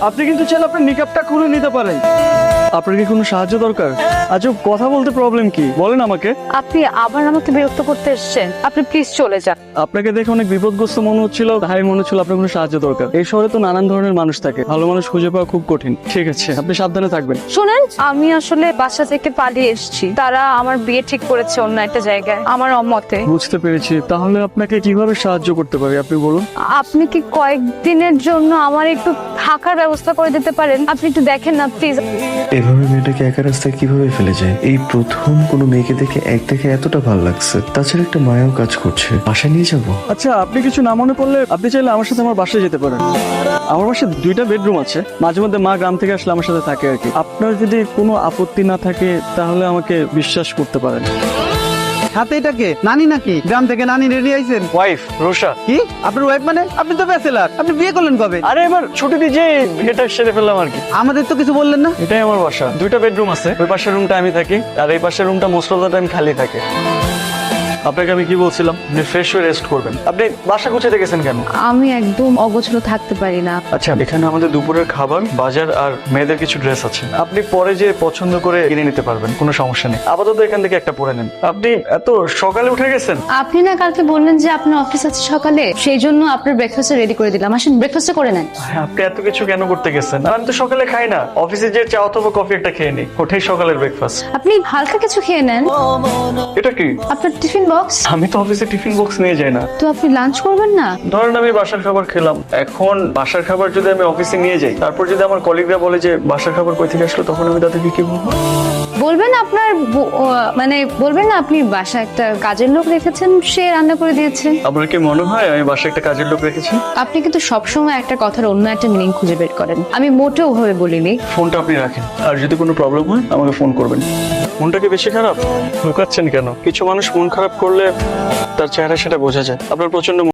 আপনি কিন্তু চাইলে আপনার নিকাবটা খুলে নিতে পারেন। আপনার কি কোনো সাহায্য দরকার? আজব কথা বলতে প্রবলেম কি বলেন আমাকে। আপনি আবার আমাকে বিরক্ত করতে এসেছেন, আপনি প্লিজ চলে যান। আপনাকে দেখে অনেক বিপদগ্রস্ত মনে হচ্ছিল, তাই মনে হচ্ছিল আপনার কোনো সাহায্য দরকার। এই শহরে তো নানান ধরনের মানুষ থাকে, ভালো মানুষ খুঁজে পাওয়া খুব কঠিন। ঠিক আছে, আপনি সাবধানে থাকবেন। শুনেন, আমি আসলে বাসা থেকে পালিয়ে এসেছি। তারা আমার বিয়ে ঠিক করেছে অন্য একটা জায়গায়, আমার অমতে। বুঝতে পেরেছি, তাহলে আপনাকে কিভাবে সাহায্য করতে পারি আপনি বলুন। আপনি কি কয়েকদিনের জন্য আমার একটু থাকার ব্যবস্থা করে দিতে পারেন? আপনি একটু দেখেন না প্লিজ। এভাবে মেয়েটাকে একা রাস্তায় কিভাবে ফেলে যায়? এই প্রথম কোনো মেয়েকে দেখে এক দেখে এতটা ভালো লাগছে, তাছাড়া একটা মায়াও কাজ করছে। বাসায় নিয়ে যাবো? আচ্ছা, আপনি কিছু না মনে করলে আপনি চাইলে আমার সাথে আমার বাসায় যেতে পারেন। আমার বাসায় 2টা বেডরুম আছে, মাঝে মধ্যে মা গ্রাম থেকে আসলে আমার সাথে থাকে আর কি। আপনার যদি কোনো আপত্তি না থাকে তাহলে আমাকে বিশ্বাস করতে পারেন। হাতে এটাকে নানি নাকি? গ্রাম থেকে নানি রেডি আইছেন? ওয়াইফ রোশা। কি আপনার ওয়াইফ মানে? আপনি তো ব্যাচেলার, আপনি বিয়ে করলেন কবে? আরে এবার ছুটি দিয়ে যে বিয়েটা সেরে ফেললাম আর কি। আমাদের তো কিছু বললেন না। এটাই আমার বাসা, 2টা বেডরুম আছে। ওই পাশের রুমটা আমি থাকি আর এই পাশের রুমটা মোস্ট অফ দ্য টাইম খালি থাকে। আপনাকে আমি কি বলছিলাম, আপনি ফ্রেশ হয়ে রেস্ট করবেন। আপনি বাসা গুছাতে গেছেন কেন? আমি একদম অগোছলো থাকতে পারি না। আচ্ছা, এখানে আমাদের দুপুরের খাবার, বাজার আর মেয়েদের কিছু ড্রেস আছে। আপনি পরে যে পছন্দ করে কিনে নিতে পারবেন, কোনো সমস্যা নেই। আপাতত এখান থেকে একটা পরে নেন। আপনি এত সকালে উঠে গেছেন? আপনি না কালকে বললেন যে আপনার অফিস আছে সকালে, সেই জন্য আপনার ব্রেকফাস্ট রেডি করে দিলাম। আসেন ব্রেকফাস্ট করে নেন। হ্যাঁ, আপনি এত কিছু কেন করতে গেছেন? আর আমি তো সকালে খাই না, অফিসে যে চা অথবা কফি একটা খেয়ে নিই, ওটাই সকালের ব্রেকফাস্ট। আপনি হালকা কিছু খেয়ে নেন। এটা কি? আপনার টিফিন বক্স। আমি তো অফিসে টিফিন বক্স নিয়ে যাই না। তো আপনি লাঞ্চ করবেন না? ধরেন আমি বাসার খাবার খেলাম, এখন বাসার খাবার যদি আমি অফিসে নিয়ে যাই, তারপর যদি আমার কলিগরা বলে যে বাসার খাবার কই থেকে আসলো, তখন আমি তাদেরকে কি বলবো? বলবেন আপনার মানে বলবেন না আপনি বাসায় একটা কাজের লোক রেখেছেন, সে রান্না করে দিয়েছে। আপনার কি মনে হয় আমি বাসায় একটা কাজের লোক রেখেছি? আপনি কিন্তু সবসময় একটা কথার অন্য একটা মিনিং খুঁজে বের করেন। আমি মোটেও ভাবে বলিনি। ফোনটা আপনি রাখেন, আর যদি কোনো প্রবলেম হয় আমাকে ফোন করবেন। মনটা কি বেশি খারাপ? লুকাচ্ছেন কেন? কিছু মানুষ মন খারাপ করলে তার চেহারা সেটা বোঝা যায়। আপনার প্রচন্ড